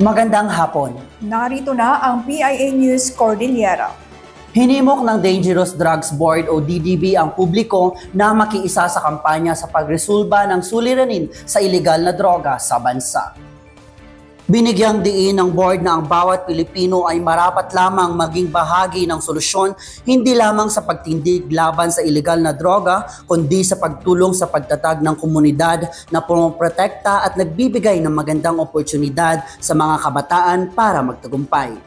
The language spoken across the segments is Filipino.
Magandang hapon. Narito na ang PIA News Cordillera. Hinimok ng Dangerous Drugs Board o DDB ang publiko na makiisa sa kampanya sa pagresolba ng suliranin sa ilegal na droga sa bansa. Binigyang diin ng board na ang bawat Pilipino ay marapat lamang maging bahagi ng solusyon hindi lamang sa pagtindig laban sa ilegal na droga kundi sa pagtulong sa pagtatag ng komunidad na pumoprotekta at nagbibigay ng magandang oportunidad sa mga kabataan para magtagumpay.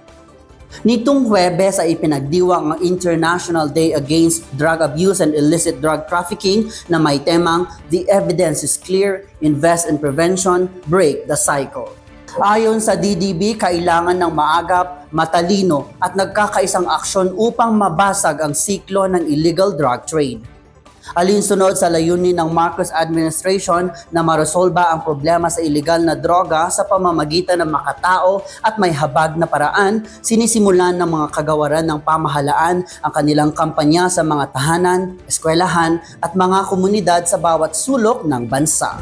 Nitong Huwebes ay ipinagdiwang ang International Day Against Drug Abuse and Illicit Drug Trafficking na may temang The Evidence is Clear, Invest in Prevention, Break the Cycle. Ayon sa DDB, kailangan ng maagap, matalino at nagkakaisang aksyon upang mabasag ang siklo ng illegal drug trade. Alinsunod sa layunin ng Marcos administration na maresolba ang problema sa illegal na droga sa pamamagitan ng makatao at may habag na paraan, sinisimulan ng mga kagawaran ng pamahalaan ang kanilang kampanya sa mga tahanan, eskwelahan at mga komunidad sa bawat sulok ng bansa.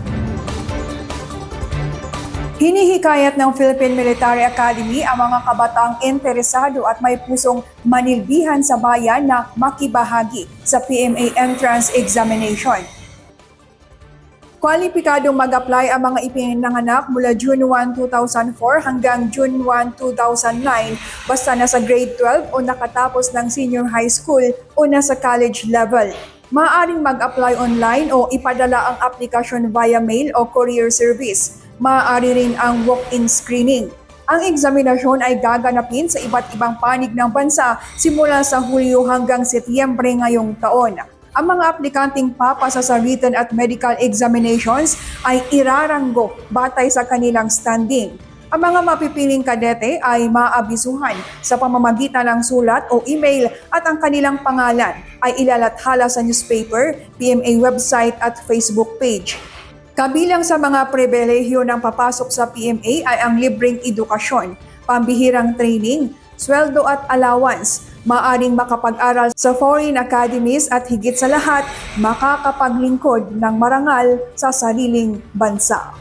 Hinihikayat ng Philippine Military Academy ang mga kabataang interesado at may pusong manilbihan sa bayan na makibahagi sa PMA Entrance Examination. Kwalipikadong mag-apply ang mga ipinanganak mula June 1, 2004 hanggang June 1, 2009 basta nasa grade 12 o nakatapos ng senior high school o nasa college level. Maaaring mag-apply online o ipadala ang aplikasyon via mail o courier service. Maaari rin ang walk-in screening. Ang eksaminasyon ay gaganapin sa iba't ibang panig ng bansa simula sa Hulyo hanggang Setyembre ngayong taon. Ang mga aplikanteng papasa sa written at medical examinations ay iraranggo batay sa kanilang standing. Ang mga mapipiling kadete ay maabisuhan sa pamamagitan ng sulat o email at ang kanilang pangalan ay ilalathala sa newspaper, PMA website at Facebook page. Kabilang sa mga pribilehyo ng papasok sa PMA ay ang libreng edukasyon, pambihirang training, sweldo at allowance, maaring makapag-aral sa foreign academies at higit sa lahat, makakapaglingkod ng marangal sa sariling bansa.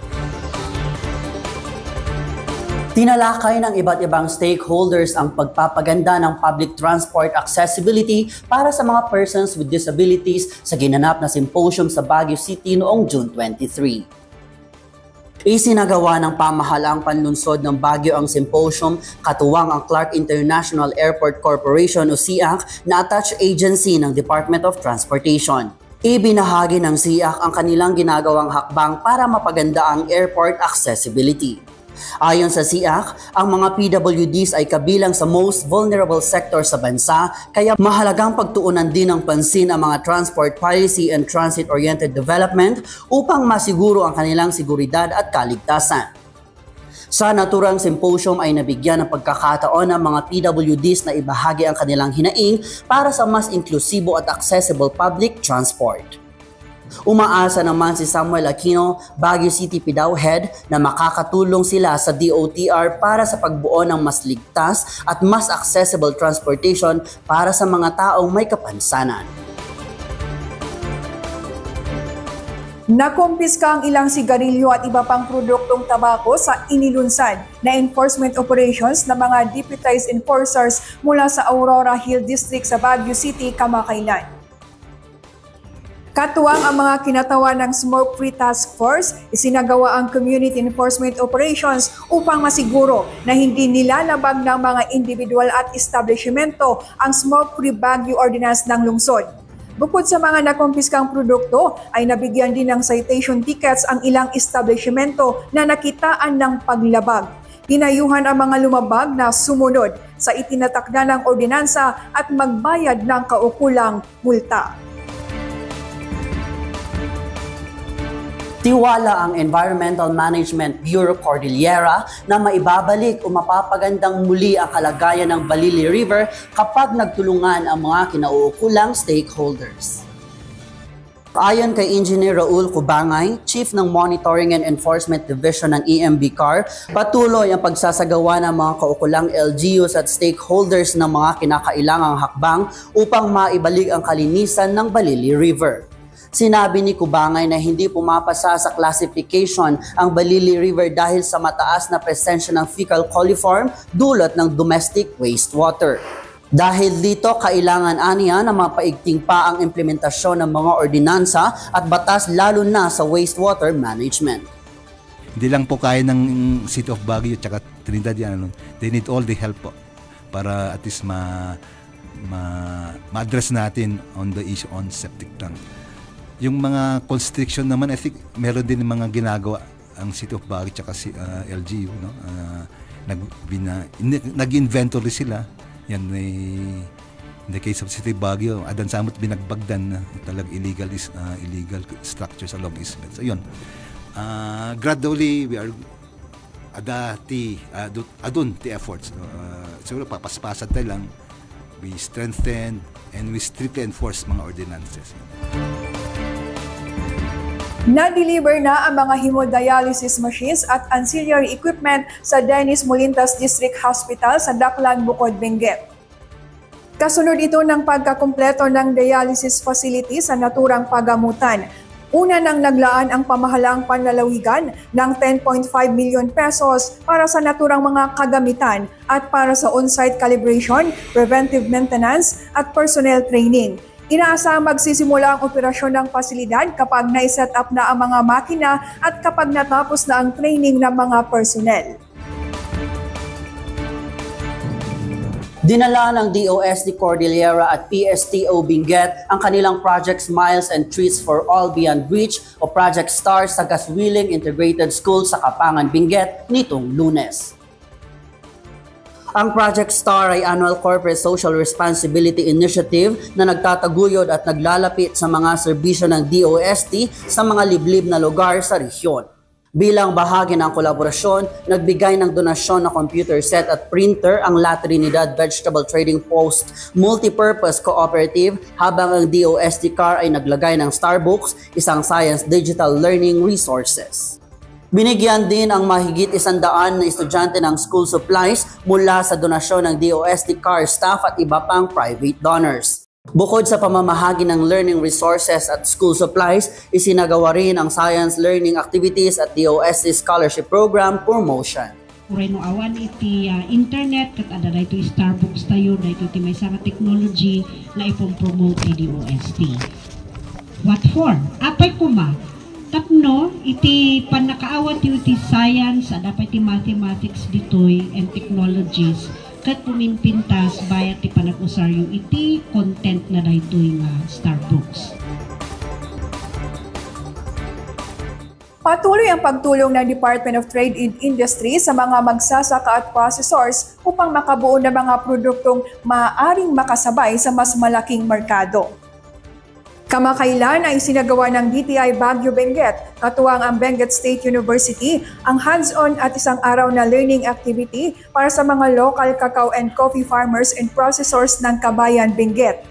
Tinalakay ng iba't ibang stakeholders ang pagpapaganda ng public transport accessibility para sa mga persons with disabilities sa ginanap na symposium sa Baguio City noong June 23. Isinagawa ng pamahalaang panlunsod ng Baguio ang symposium katuwang ang Clark International Airport Corporation o CIAC na attached agency ng Department of Transportation. Ibinahagi ng CIAC ang kanilang ginagawang hakbang para mapaganda ang airport accessibility. Ayon sa CIAC, ang mga PWDs ay kabilang sa most vulnerable sector sa bansa kaya mahalagang pagtuunan din ng pansin ang mga transport policy and transit-oriented development upang masiguro ang kanilang seguridad at kaligtasan. Sa naturang symposium ay nabigyan ng pagkakataon ng mga PWDs na ibahagi ang kanilang hinaing para sa mas inklusibo at accessible public transport. Umaasa naman si Samuel Aquino, Baguio City PDAW Head, na makakatulong sila sa DOTR para sa pagbuo ng mas ligtas at mas accessible transportation para sa mga taong may kapansanan. Nakumpiska ang ilang sigarilyo at iba pang produktong tabako sa inilunsad na enforcement operations ng mga deputized enforcers mula sa Aurora Hill District sa Baguio City kamakailan. Katuwang ang mga kinatawan ng Smoke-Free Task Force, isinagawa ang community enforcement operations upang masiguro na hindi nilalabag ng mga individual at establishmento ang Smoke-Free Baguio Ordinance ng lungsod. Bukod sa mga nakumpiskang produkto, ay nabigyan din ng citation tickets ang ilang establishmento na nakitaan ng paglabag. Hinayuhan ang mga lumabag na sumunod sa itinatakda ng ordinansa at magbayad ng kaukulang multa. Tiwala ang Environmental Management Bureau Cordillera na maibabalik o mapapagandang muli ang kalagayan ng Balili River kapag nagtulungan ang mga kinauukulang stakeholders. Ayon kay Engineer Raul Cubangay, Chief ng Monitoring and Enforcement Division ng EMBCAR, patuloy ang pagsasagawa ng mga kaukulang LGUs at stakeholders ng mga kinakailangang hakbang upang maibalik ang kalinisan ng Balili River. Sinabi ni Cubangay na hindi pumapasa sa classification ang Balili River dahil sa mataas na presensya ng fecal coliform dulot ng domestic wastewater. Dahil dito, kailangan aniya na mapaigting pa ang implementasyon ng mga ordinansa at batas lalo na sa wastewater management. Hindi lang po kaya ng City of Baguio at Trinidad yan. They need all the help po para at least ma-address natin on the issue on septic tank. Yung mga constriction naman, I think meron din mga ginagawa ang City of Baguio at LGU. No? Nag-inventory sila. Yan in the case of City of Baguio, Adan Samot binagbagdan na talagang illegal structures along easement. So yun, gradually we are adun the efforts. Siguro papaspasad tayo lang, we strengthen and we strictly enforce mga ordinances. Na-deliver na ang mga hemodialysis machines at ancillary equipment sa Dennis Molintas District Hospital sa Daklan, Bukod, Benguet. Kasunod ito ng pagkakumpleto ng dialysis facility sa naturang pagamutan. Una nang naglaan ang pamahalaang panlalawigan ng 10.5 million pesos para sa naturang mga kagamitan at para sa on-site calibration, preventive maintenance at personnel training. Inaasahang magsisimula ang operasyon ng pasilidad kapag na-set up na ang mga makina at kapag natapos na ang training ng mga personnel. Dinala ng DOST Cordillera at PSTO Benguet ang kanilang Project Smiles and Treats for All Beyond Reach o Project STARS sa Gaswiling Integrated School sa Kapangan, Benguet nitong Lunes. Ang Project STAR ay annual corporate social responsibility initiative na nagtataguyod at naglalapit sa mga serbisyo ng DOST sa mga liblib na lugar sa rehiyon. Bilang bahagi ng kolaborasyon, nagbigay ng donasyon na computer set at printer ang La Trinidad Vegetable Trading Post Multipurpose Cooperative habang ang DOST CAR ay naglagay ng Starbooks, isang science digital learning resources. Binigyan din ang mahigit 100 na estudyante ng school supplies mula sa donasyon ng DOST CAR staff at iba pang private donors. Bukod sa pamamahagi ng learning resources at school supplies, isinagawa rin ang science learning activities at DOST Scholarship Program promotion. Kureno awan iti internet kat ada dayto Starbucks tayo dayto iti may nga technology na ipon-promote ti DOST. What for? Apay kuma tapno iti panakaawat iti science at dapat iti mathematics ditoy and technologies kat puminpintas bayat ti panag-usaryo iti content na daytoy nga Starbucks. Patuloy ang pagtulong ng Department of Trade and Industry sa mga magsasaka at processors upang makabuo ng mga produktong maaaring makasabay sa mas malaking merkado. Kamakailan ay sinagawa ng DTI Baguio Benguet, katuwang ang Benguet State University, ang hands-on at isang araw na learning activity para sa mga local cacao and coffee farmers and processors ng Kabayan Benguet.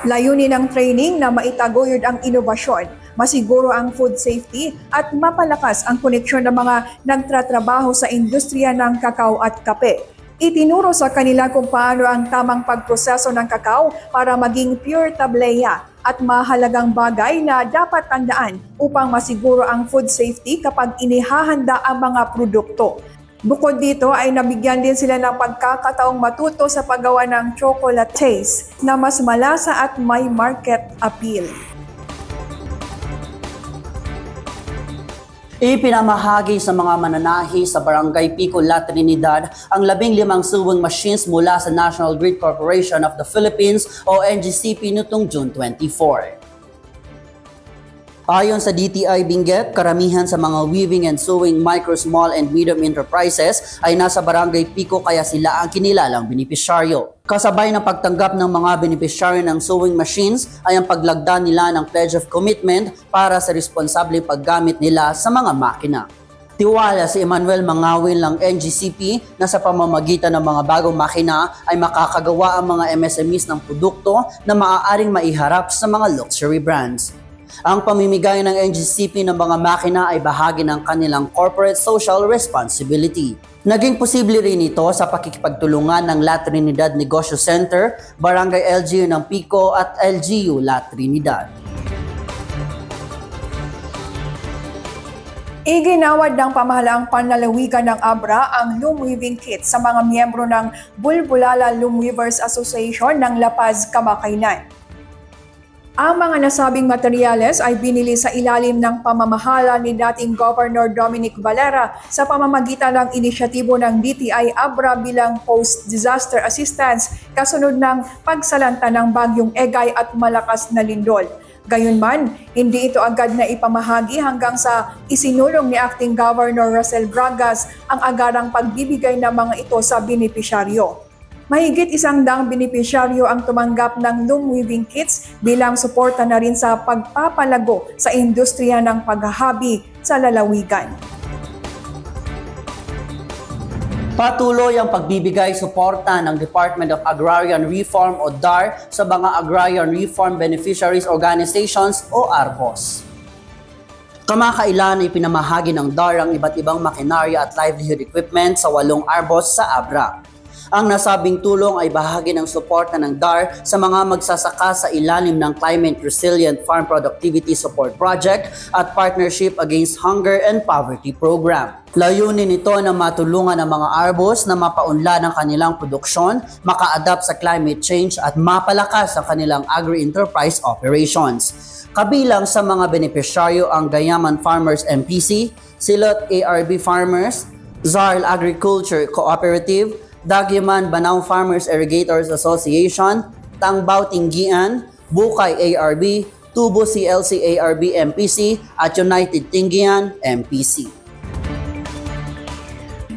Layunin ng training na maitaguyod ang inobasyon, masiguro ang food safety at mapalakas ang koneksyon ng mga nagtratrabaho sa industriya ng kakao at kape. Itinuro sa kanila kung paano ang tamang pagproseso ng kakao para maging pure tableya at mahalagang bagay na dapat tandaan upang masiguro ang food safety kapag inihahanda ang mga produkto. Bukod dito ay nabigyan din sila ng pagkakataong matuto sa paggawa ng chocolate taste na mas malasa at may market appeal. Ipinamahagi sa mga mananahi sa Barangay Pico, La Trinidad ang 15 sewing machines mula sa National Grid Corporation of the Philippines o NGCP nitong June 24. Ayon sa DTI Benguet, karamihan sa mga weaving and sewing micro, small and medium enterprises ay nasa Barangay Pico kaya sila ang kinilalang benepisyaryo. Kasabay ng pagtanggap ng mga benepisyaryo ng sewing machines ay ang paglagda nila ng Pledge of Commitment para sa responsableng paggamit nila sa mga makina. Tiwala si Emmanuel Mangawin ng NGCP na sa pamamagitan ng mga bagong makina ay makakagawa ang mga MSMEs ng produkto na maaaring maiharap sa mga luxury brands. Ang pamimigay ng NGCP ng mga makina ay bahagi ng kanilang corporate social responsibility. Naging posible rin ito sa pakikipagtulungan ng La Trinidad Negosyo Center, Barangay LGU ng Pico at LGU La Trinidad. Iginawad ng pamahalaang panlalawigan ng Abra ang loom weaving kit sa mga miyembro ng Bulbulala Loom Weavers Association ng La Paz, Kamakainan. Ang mga nasabing materyales ay binili sa ilalim ng pamamahala ni dating Governor Dominic Valera sa pamamagitan ng inisyatibo ng DTI Abra bilang post-disaster assistance kasunod ng pagsalanta ng bagyong Egay at malakas na lindol. Gayunman, hindi ito agad na ipamahagi hanggang sa isinulong ni Acting Governor Russell Bragas ang agarang pagbibigay ng mga ito sa benepisyaryo. Mahigit 100 benepisyaryo ang tumanggap ng loom weaving kits bilang suporta na rin sa pagpapalago sa industriya ng paghahabi sa lalawigan. Patuloy ang pagbibigay suporta ng Department of Agrarian Reform o DAR sa mga Agrarian Reform Beneficiaries Organizations o ARBOS. Kamakailan ay pinamahagi ng DAR ang iba't ibang makinarya at livelihood equipment sa 8 ARBOS sa Abra. Ang nasabing tulong ay bahagi ng suporta ng DAR sa mga magsasaka sa ilalim ng Climate Resilient Farm Productivity Support Project at Partnership Against Hunger and Poverty Program. Layunin nito na matulungan ang mga ARBOS na mapaunlad ang kanilang produksyon, maka-adapt sa climate change at mapalakas ang kanilang agri-enterprise operations. Kabilang sa mga benepisyaryo ang Gayaman Farmers MPC, Silot ARB Farmers, Zarl Agriculture Cooperative, Daguiman Banao Farmers Irrigators Association, Tangbao Tinggian, Bukay ARB, Tubo CLC ARB MPC at United Tinggian MPC.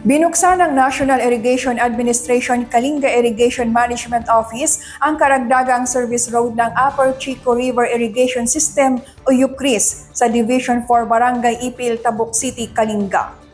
Binuksan ng National Irrigation Administration Kalinga Irrigation Management Office ang karagdagang service road ng Upper Chico River Irrigation System o UCRIS sa Division 4 Barangay Ipil, Tabuk City, Kalinga.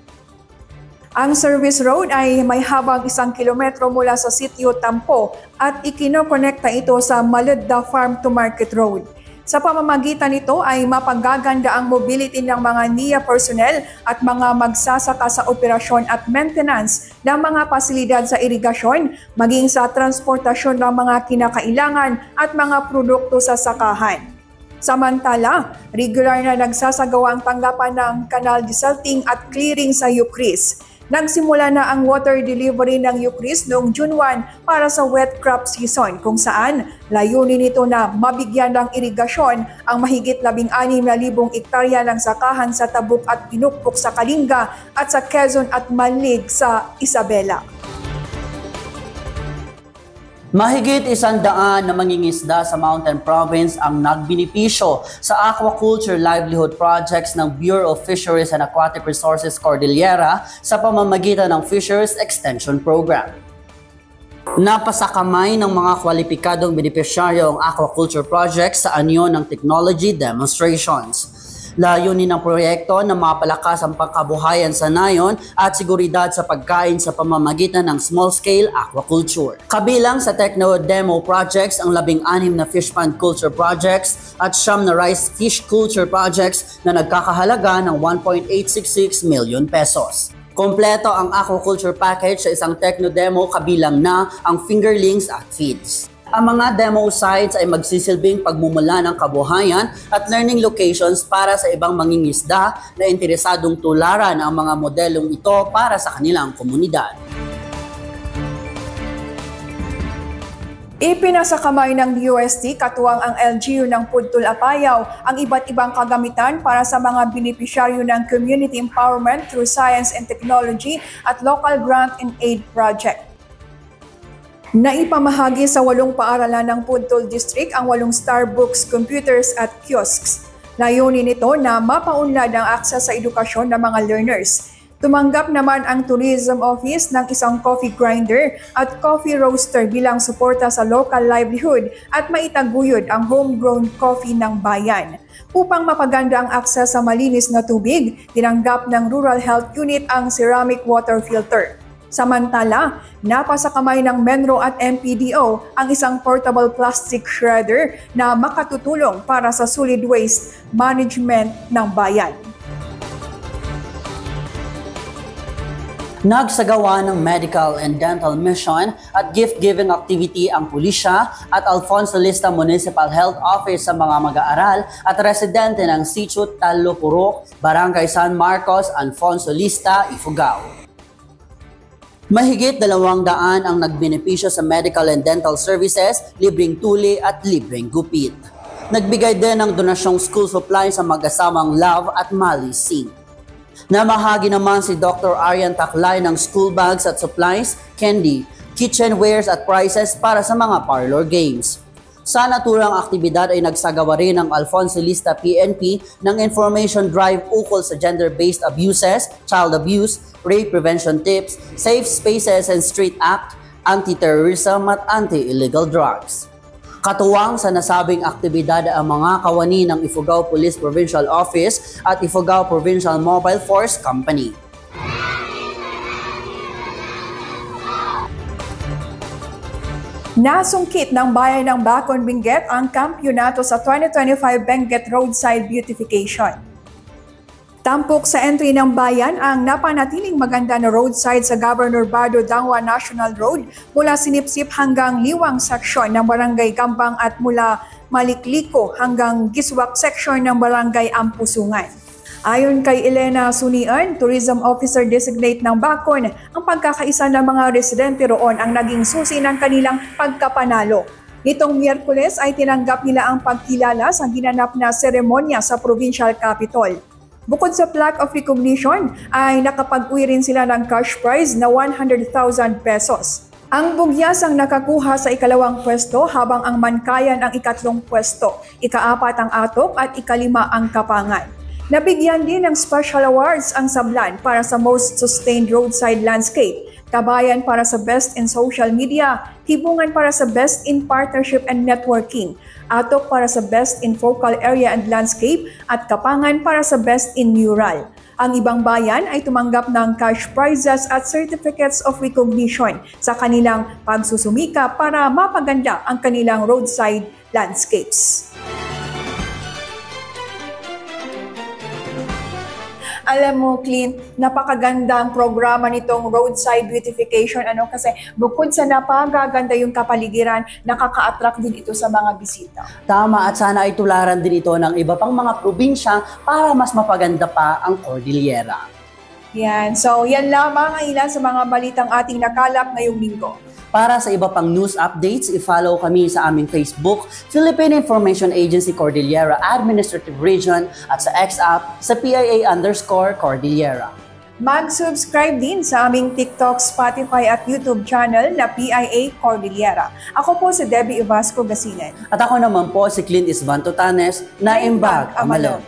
Ang service road ay may habang 1 kilometro mula sa sitio Tampo at ikinokonekta ito sa Maludda Farm to Market Road. Sa pamamagitan nito ay mapagaganda ang mobility ng mga NIA personnel at mga magsasaka sa operasyon at maintenance ng mga pasilidad sa irigasyon, maging sa transportasyon ng mga kinakailangan at mga produkto sa sakahan. Samantala, regular na nagsasagawa ang tanggapan ng canal desalting at clearing sa UCRIS. Nagsimula na ang water delivery ng UCRIS noong June 1 para sa wet crop season kung saan layunin nito na mabigyan ng irigasyon ang mahigit 16,000 ektarya ng sakahan sa Tabuk at Pinukpok sa Kalinga at sa Quezon at Malig sa Isabela. Mahigit 100 na mangingisda sa Mountain Province ang nagbenepisyo sa aquaculture livelihood projects ng Bureau of Fisheries and Aquatic Resources Cordillera sa pamamagitan ng Fisheries Extension Program. Napasakamay ng mga kwalipikadong benepisyaryo ang aquaculture projects sa anyo ng technology demonstrations. Layunin ng proyekto na mapalakas ang pangkabuhayan sa nayon at seguridad sa pagkain sa pamamagitan ng small-scale aquaculture. Kabilang sa techno-demo projects ang 16 na fish pond culture projects at 9 na rice fish culture projects na nagkakahalaga ng 1.866 million pesos. Kompleto ang aquaculture package sa isang techno-demo kabilang na ang fingerlings at feeds. Ang mga demo sites ay magsisilbing pagmumula ng kabuhayan at learning locations para sa ibang mangingisda na interesadong tularan ang mga modelong ito para sa kanilang komunidad. Ipinasakamay ng DOST katuwang ang LGU ng Pudtul Apayao ang iba't ibang kagamitan para sa mga benepisyaryo ng Community Empowerment through Science and Technology at Local Grant and Aid Project. Naipamahagi sa 8 paaralan ng Pudtul District ang 8 Starbucks computers at kiosks. Layunin nito na mapaunlad ang akses sa edukasyon ng mga learners. Tumanggap naman ang Tourism Office ng isang coffee grinder at coffee roaster bilang suporta sa local livelihood at maitaguyod ang homegrown coffee ng bayan. Upang mapaganda ang akses sa malinis na tubig, tinanggap ng Rural Health Unit ang ceramic water filter. Samantala, napasa kamay ng Menro at MPDO ang isang portable plastic shredder na makatutulong para sa solid waste management ng bayan. Nagsagawa ng medical and dental mission at gift-giving activity ang pulisya at Alfonso Lista Municipal Health Office sa mga mag-aaral at residente ng Sitio Talupurok, Barangay San Marcos, Alfonso Lista, Ifugao. Mahigit 200 ang nagbenepisyo sa medical and dental services, libreng tuli at libreng gupit. Nagbigay din ng donasyong school supply sa mag-asamang Love at Mali Singh. Namahagi naman si Dr. Arian Taklay ng school bags at supplies, candy, kitchenwares at prizes para sa mga parlor games. Sa naturang aktibidad ay nagsagawa rin ng Alfonso Lista PNP ng information drive ukol sa gender-based abuses, child abuse, rape prevention tips, safe spaces and street act, anti-terrorism at anti-illegal drugs. Katuwang sa nasabing aktibidad ang mga kawani ng Ifugao Police Provincial Office at Ifugao Provincial Mobile Force Company. Nasungkit ng bayan ng Bacon, Benguet ang kampyonato sa 2025 Benguet Roadside Beautification. Tampok sa entry ng bayan ang napanatiling maganda na roadside sa Governor Bardo Dangwa National Road mula Sinipsip hanggang Liwang section ng Barangay Gambang at mula Malikliko hanggang Giswak section ng Barangay Ampusungan. Ayon kay Elena Sunian, Tourism Officer Designate ng Bacon, ang pagkakaisa ng mga residente roon ang naging susi ng kanilang pagkapanalo. Nitong Miyerkules ay tinanggap nila ang pagkilala sa ginanap na seremonya sa Provincial Capitol. Bukod sa plaque of recognition, ay nakapag-uwi rin sila ng cash prize na 100,000 pesos. Ang Bugyas ang nakakuha sa ikalawang pwesto habang ang Mankayan ang ikatlong pwesto, ikaapat ang Atok at ikalima ang Kapangan. Nabigyan din ng special awards ang Sablan para sa Most Sustained Roadside Landscape, Kabayan para sa Best in Social Media, Hibungan para sa Best in Partnership and Networking, Atok para sa Best in Focal Area and Landscape at Kapangan para sa Best in Mural. Ang ibang bayan ay tumanggap ng cash prizes at certificates of recognition sa kanilang pagsusumika para mapaganda ang kanilang roadside landscapes. Alam mo, Clint, napakagandang programa nitong roadside beautification kasi bukod sa napakaganda yung kapaligiran, nakaka-attract din ito sa mga bisita. Tama, at sana ay tularan din ito ng iba pang mga probinsya para mas mapaganda pa ang Cordillera. Yan. So, yan lamang ang ilan sa mga balitang ating nakalap ngayong linggo. Para sa iba pang news updates, i-follow kami sa aming Facebook, Philippine Information Agency Cordillera Administrative Region at sa X-App sa PIA_Cordillera. Mag-subscribe din sa aming TikTok, Spotify at YouTube channel na PIA Cordillera. Ako po si Debbie Ivasco Gasinan. At ako naman po si Clint Isvan Totanes na Imbag Amalon.